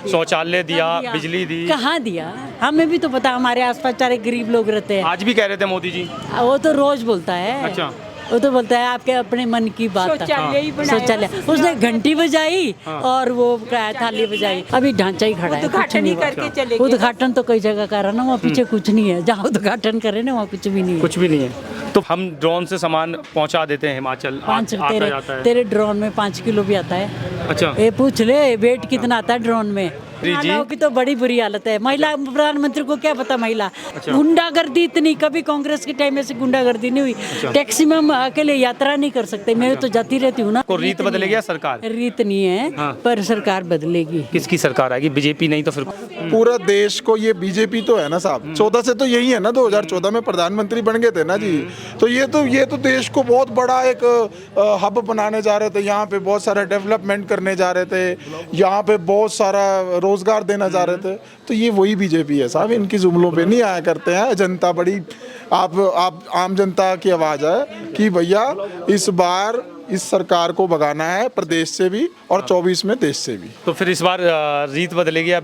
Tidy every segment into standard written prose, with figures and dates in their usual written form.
शौचालय दिया, बिजली दी। कहाँ दिया? हमें भी तो पता, हमारे आसपास सारे गरीब लोग रहते हैं। आज भी कह रहे थे मोदी जी। वो तो रोज बोलता है। अच्छा। वो तो बोलता है आपके अपने मन की बात। शौचालय उसने घंटी बजाई और वो थाली बजाई। अभी ढांचा ही खड़ा है, उद्घाटन ही करके चले गए। उद्घाटन तो कई जगह कर रहा ना, वहाँ पीछे कुछ नहीं है। जहाँ उद्घाटन करे ना वहाँ कुछ भी नहीं है। कुछ भी नहीं है। तो हम ड्रोन से सामान पहुंचा देते हैं हिमाचल, आता जाता है। तेरे ड्रोन में 5 किलो भी आता है। अच्छा। ये पूछ ले वेट कितना आता है ड्रोन में। जी। महिलाओं की तो बड़ी बुरी हालत है। महिला प्रधानमंत्री को क्या पता महिला। गुंडागर्दी इतनी, कभी कांग्रेस के टाइम में से गुंडागर्दी नहीं हुई। टैक्सी में हम अकेले यात्रा नहीं कर सकते। मैं तो जाती रहती हूँ ना। को रीत बदलेगी या सरकार? रीत नहीं है। हाँ। पर सरकार बदलेगी। किसकी सरकार आएगी? बीजेपी नहीं तो फिर पूरा देश को ये बीजेपी तो है ना साहब। 14 से तो यही है ना, 2014 में प्रधानमंत्री बन गए थे ना जी। तो ये तो देश को बहुत बड़ा एक हब बनाने जा रहे थे। यहाँ पे बहुत सारा डेवलपमेंट करने जा रहे थे, यहाँ पे बहुत सारा रोजगार देना जा रहे थे। तो ये वही बीजेपी है साहब, इनकी जुमलों पे नहीं आया करते हैं। जनता बड़ी आप आम जनता की आवाज़ है कि भैया इस बार इस सरकार को भगाना है, प्रदेश से भी और 24 में देश से भी। तो फिर इस बार रीत बदलेगी या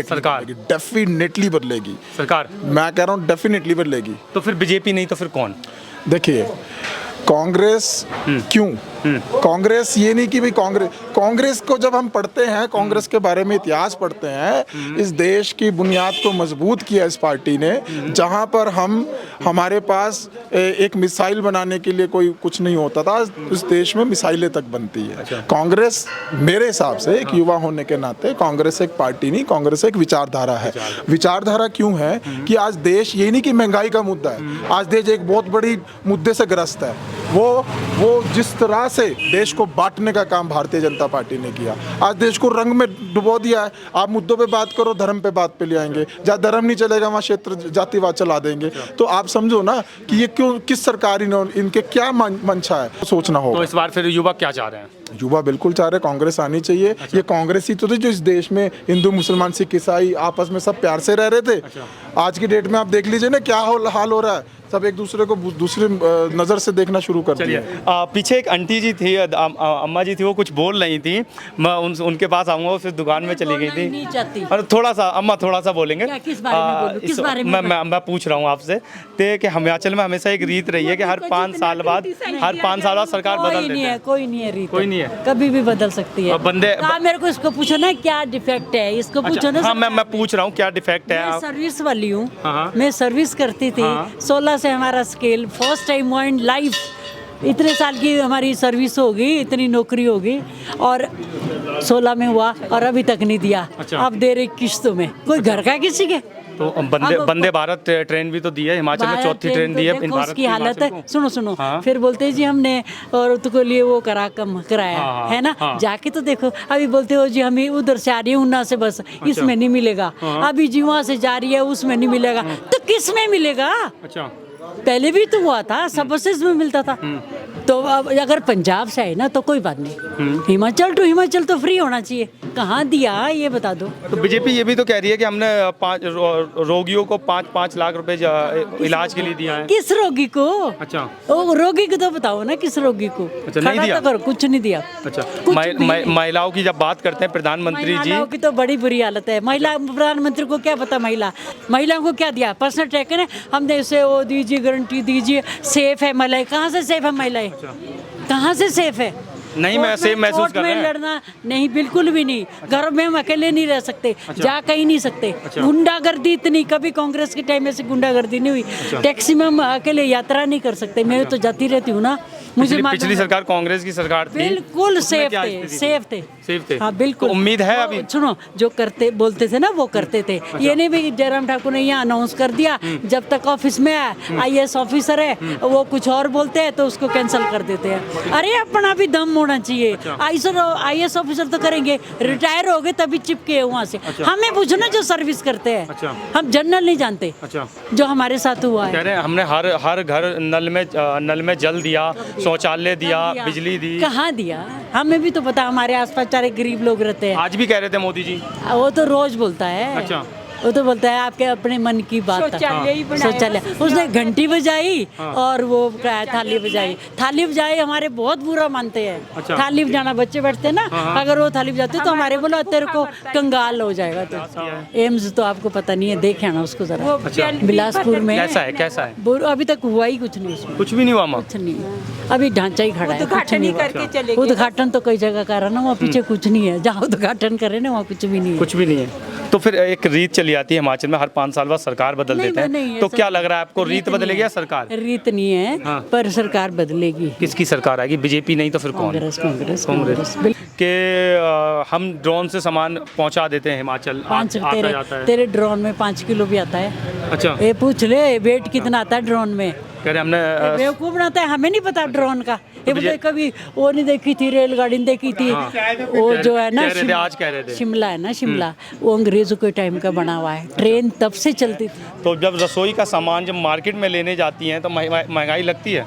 सरकार? डेफिनेटली बदलेगी सरकार। मैं कह रहा हूँ डेफिनेटली बदलेगी। तो फिर बीजेपी नहीं तो फिर कौन? देखिए कांग्रेस क्यों? कांग्रेस ये नहीं कि भाई कांग्रेस को जब हम पढ़ते हैं, कांग्रेस के बारे में इतिहास पढ़ते हैं, इस देश की बुनियाद को मजबूत किया इस पार्टी ने। जहां पर हमारे पास एक मिसाइल बनाने के लिए कोई कुछ नहीं होता था, इस देश में मिसाइलें तक बनती है। अच्छा। कांग्रेस मेरे हिसाब से एक युवा होने के नाते, कांग्रेस एक पार्टी नहीं, कांग्रेस एक विचारधारा है। विचारधारा क्यों है कि आज देश ये नहीं कि महंगाई का मुद्दा है, आज देश एक बहुत बड़ी मुद्दे से ग्रस्त है। वो जिस तरह से देश को बांटने का काम भारतीय जनता पार्टी ने किया, आज देश को रंग में डुबो दिया है। आप मुद्दों पे बात करो, धर्म पे बात पे ले आएंगे। जहाँ धर्म नहीं चलेगा वहाँ क्षेत्र जातिवाद चला देंगे। तो आप समझो ना कि ये क्यों, किस सरकार इनके क्या मंशा है, सोचना होगा। तो इस बार फिर युवा क्या चाह रहे हैं? युवा बिल्कुल चाह रहे कांग्रेस आनी चाहिए। अच्छा। ये कांग्रेस ही तो थी जो इस देश में हिंदू मुसलमान सिख ईसाई आपस में सब प्यार से रह रहे थे। अच्छा। आज की डेट में आप देख लीजिए ना क्या हाल हो रहा है। सब एक दूसरे को दूसरी नज़र से देखना शुरू कर दिया। पीछे एक आंटी जी थी, अम्मा जी थी, वो कुछ बोल रही थी। मैं उनके पास आऊँगा, फिर दुकान में चली गई थी। और थोड़ा सा अम्मा थोड़ा सा बोलेंगे। किस बारे में बोलूं? किस बारे में? मैं पूछ रहा हूँ आपसे कि हिमाचल में हमेशा एक रीत रही है कि हर 5 साल बाद सरकार बदल देती है। कोई नहीं है रीत, कोई नहीं है, कभी भी बदल सकती है। बंदे मेरे को इसको पूछो ना क्या डिफेक्ट है, इसको पूछो ना। हाँ, मैं पूछ रहा हूँ क्या डिफेक्ट है। मैं सर्विस वाली हूँ। हाँ। मैं सर्विस करती थी। 16 से हमारा स्केल, फर्स्ट टाइम हुआ इन लाइफ। इतने साल की हमारी सर्विस होगी, इतनी नौकरी होगी, और 16 में हुआ और अभी तक नहीं दिया। अच्छा। अब दे रहे किस्तों में। कोई घर का किसी के? तो वंदे भारत ट्रेन भी तो दी है हिमाचल में, चौथी ट्रेन दी है इन भारत की हालत है। सुनो। हाँ? फिर बोलते हैं जी हमने औरतों के लिए वो कराया। हाँ, है ना। हाँ। जाके तो देखो, अभी बोलते हो जी हमें उधर से आ रही है उन्ना से बस। अच्छा। इसमें नहीं मिलेगा। हाँ। अभी जी वहाँ से जा रही है उसमें नहीं मिलेगा। तो किस में मिलेगा? अच्छा। पहले भी तो हुआ था, सब बसेस में मिलता था। तो अब अगर पंजाब से आए ना तो कोई बात नहीं, हिमाचल टू हिमाचल तो फ्री होना चाहिए। कहाँ दिया ये बता दो। तो बीजेपी ये भी तो कह रही है कि हमने 5 रोगियों को 5-5 लाख रुपए इलाज के लिए दिया है। किस रोगी को? अच्छा। ओ रोगी को तो बताओ ना, किस रोगी को? अच्छा, नहीं दिया? तो करो, कुछ नहीं दिया। अच्छा। महिलाओं की जब बात करते हैं प्रधानमंत्री जी, महिलाओं की तो बड़ी बुरी हालत है। महिला प्रधानमंत्री को क्या पता महिलाओं को क्या दिया? पर्सनल ट्रैकर है, हमने उसे वो दीजिए, गारंटी दीजिए, सेफ है महिलाएं। कहाँ से सेफ है महिलाएं? कहाँ से सेफ है? नहीं, मैं सेफ महसूस कर रहा हूं। लड़ना नहीं, बिल्कुल भी नहीं। घर में हम अकेले नहीं रह सकते। जा कहीं नहीं सकते। गुंडागर्दी इतनी, कभी कांग्रेस के टाइम में से गुंडागर्दी नहीं हुई। टैक्सी में हम अकेले यात्रा नहीं कर सकते। मैं तो जाती रहती हूँ ना। मुझे पिछली सरकार कांग्रेस की सरकार थी, बिल्कुल सेफ थे। हाँ बिल्कुल। तो उम्मीद है अभी? सुनो, जो बोलते थे ना वो करते थे। ये नहीं भी जयराम ठाकुर ने यहाँ अनाउंस कर दिया, जब तक ऑफिस में IAS ऑफिसर है वो कुछ और बोलते हैं तो उसको कैंसिल कर देते हैं। अरे अपना भी दम होना चाहिए। IAS ऑफिसर तो करेंगे, रिटायर हो गए तभी चिपके वहाँ से। हमें पूछो ना जो सर्विस करते हैं। हम जनरल नहीं जानते जो हमारे साथ हुआ है। कह रहे हैं हमने हर घर नल में जल दिया, शौचालय दिया, बिजली दी। कहाँ दिया? हमें भी तो पता, हमारे आसपास सारे गरीब लोग रहते हैं। आज भी कह रहे थे मोदी जी। वो तो रोज बोलता है। अच्छा। वो तो बोलता है आपके अपने मन की बात है। शौचालय ही बनाया। शौचालय उसने घंटी बजाई और वो क्या है, थाली बजाई। थाली बजाई हमारे बहुत बुरा मानते हैं। अच्छा। थाली बजाना बच्चे बैठते हैं ना, अगर वो थाली बजाते तो हमारे बोला तेरे को कंगाल हो जाएगा। तो एम्स तो आपको पता नहीं है, देखे ना उसको जरा बिलासपुर में। कैसा है? अभी तक हुआ ही कुछ नहीं उसमें, कुछ भी नहीं हुआ माँ। कुछ नहीं है। अभी ढांचा ही खड़ा है, कुछ उद्घाटन नहीं ही हुआ। करके चले गए। उद्घाटन तो कई जगह कर रहा ना, वहाँ पीछे कुछ नहीं है। जहाँ उद्घाटन करे ना वहाँ कुछ भी नहीं है। कुछ भी नहीं है। तो फिर एक रीत चली आती है हिमाचल में, हर 5 साल बाद सरकार बदल नहीं, देते नहीं, हैं, तो ऐसा क्या लग रहा है आपको, रीत रीत नहीं बदलेगी है। या सरकार? रीत नहीं है, हाँ। पर सरकार बदलेगी। किसकी सरकार आएगी? बीजेपी नहीं तो फिर कौन? कांग्रेस कांग्रेस कांग्रेस। कांग्रेस बिल्कुल। कि हम ड्रोन से सामान पहुंचा देते हैं हिमाचल, पाँच आता तेरे जाता है। तेरे ड्रोन में 5 किलो भी आता है। अच्छा, ये पूछ ले वेट कितना आता है ड्रोन में। कह रहे हमने बेवकूफ बनाता है, हमें नहीं पता ड्रोन का। ये बोलते कभी वो नहीं देखी थी, रेलगाड़ी नहीं देखी थी। वो जो है ना कह रहे थे, आज कह रहे थे। शिमला है ना, शिमला वो अंग्रेजों के टाइम का बना हुआ है। ट्रेन तब से चलती थी। तो जब रसोई का सामान जब मार्केट में लेने जाती हैं तो महंगाई लगती है?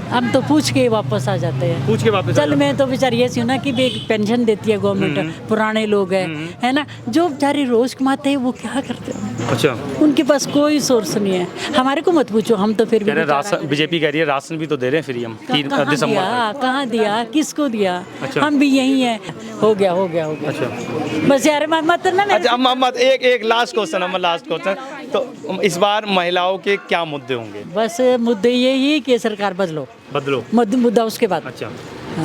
हम तो पूछ के ही वापस आ जाते हैं। पूछ के वापस आ चल मैं तो बेचारी ऐसी हूँ ना कि भी एक पेंशन देती है गवर्नमेंट, पुराने लोग हैं है ना, जो बेचारे रोज कमाते हैं वो क्या करते हैं, अच्छा, उनके पास कोई सोर्स नहीं है। हमारे को मत पूछो, हम तो फिर भी कह रहे बेचारा राशन, बीजेपी कह रही है राशन भी तो दे रहे हैं फ्री हम 3 कहाँ दिसंबर दिया, तक। कहाँ दिया, किसको दिया? अच्छा। हम भी यही हैं। हो गया हो गया हो गया। अच्छा, बस यार मत ना मेरे- अच्छा अम्मा एक लास्ट क्वेश्चन, अम्मा लास्ट क्वेश्चन, तो इस बार महिलाओं के क्या मुद्दे होंगे? बस मुद्दे यही कि सरकार बदलो, बदलो। मुद्दा उसके बाद अच्छा,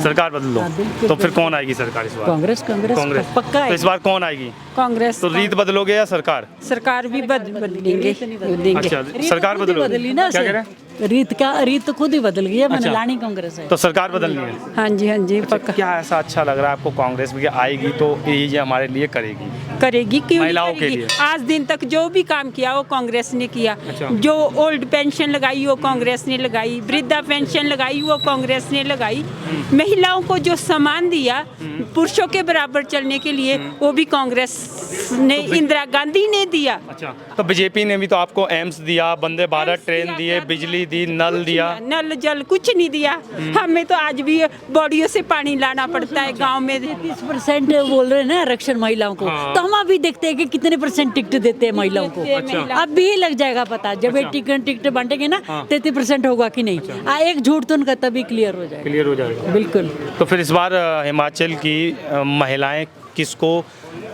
सरकार बदल लो। हाँ, बिल्कुल, तो फिर कौन आएगी सरकार इस बार? कांग्रेस कांग्रेस कांग्रेस पक्का है। तो इस बार कौन आएगी? कांग्रेस तो रीत बदलोगे या सरकार? सरकार भी बदलेंगे देंगे। अच्छा, रीत सरकार खुद ही बदलोगे? बदली ना क्या से। कह रहे हैं? रीत तो खुद ही बदल गई है। मैंने अच्छा। लानी कांग्रेस है। तो सरकार बदलनी है। हाँ जी पक्का क्या ऐसा अच्छा लग रहा है आपको कांग्रेस में कि आएगी तो ये हमारे लिए करेगी? करेगी, क्यों नहीं महिलाओं के करेगी? लिए। आज दिन तक जो भी काम किया वो कांग्रेस ने किया। अच्छा। जो ओल्ड पेंशन लगाई वो कांग्रेस ने लगाई, वृद्धा पेंशन लगाई वो कांग्रेस ने लगाई। महिलाओं को जो सम्मान दिया पुरुषों के बराबर चलने के लिए वो भी कांग्रेस ने, इंदिरा गांधी ने दिया। अच्छा, तो बीजेपी ने भी तो आपको एम्स दिया, वंदे भारत ट्रेन दिए, बिजली दी, नल दिया। नल जल कुछ नहीं दिया। हमें तो आज भी बॉडियों से पानी लाना पड़ता है गांव में। 30% बोल रहे हैं ना आरक्षण महिलाओं को, हाँ। तो हम अभी देखते हैं कि कितने % टिकट देते हैं महिलाओं को। अच्छा। अब भी लग जाएगा पता, जब ये टिकट बांटेंगे ना 33% होगा कि नहीं। एक झूठ तो उनका तभी क्लियर हो जाएगा। क्लियर हो जाएगा। बिल्कुल। तो फिर इस बार हिमाचल की महिलाएं किसको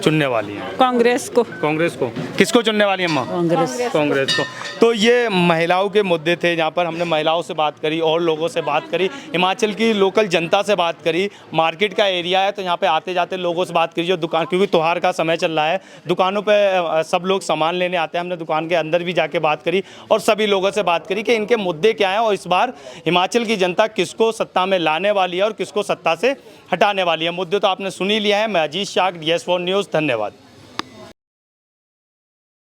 चुनने वाली हैं? कांग्रेस को। कांग्रेस को। किसको चुनने वाली हैं अम्मा? कांग्रेस। कांग्रेस को। तो ये महिलाओं के मुद्दे थे, जहाँ पर हमने महिलाओं से बात करी और लोगों से बात करी, हिमाचल की लोकल जनता से बात करी। मार्केट का एरिया है तो यहाँ पे आते जाते लोगों से बात करी, जो दुकान, क्योंकि त्योहार का समय चल रहा है, दुकानों पे सब लोग सामान लेने आते हैं। हमने दुकान के अंदर भी जाके बात करी और सभी लोगों से बात करी कि इनके मुद्दे क्या हैं और इस बार हिमाचल की जनता किसको सत्ता में लाने वाली है और किसको सत्ता से हटाने वाली है। मुद्दे तो आपने सुन ही लिया है। मैं अजीत शाह, DS4 न्यूज़, धन्यवाद।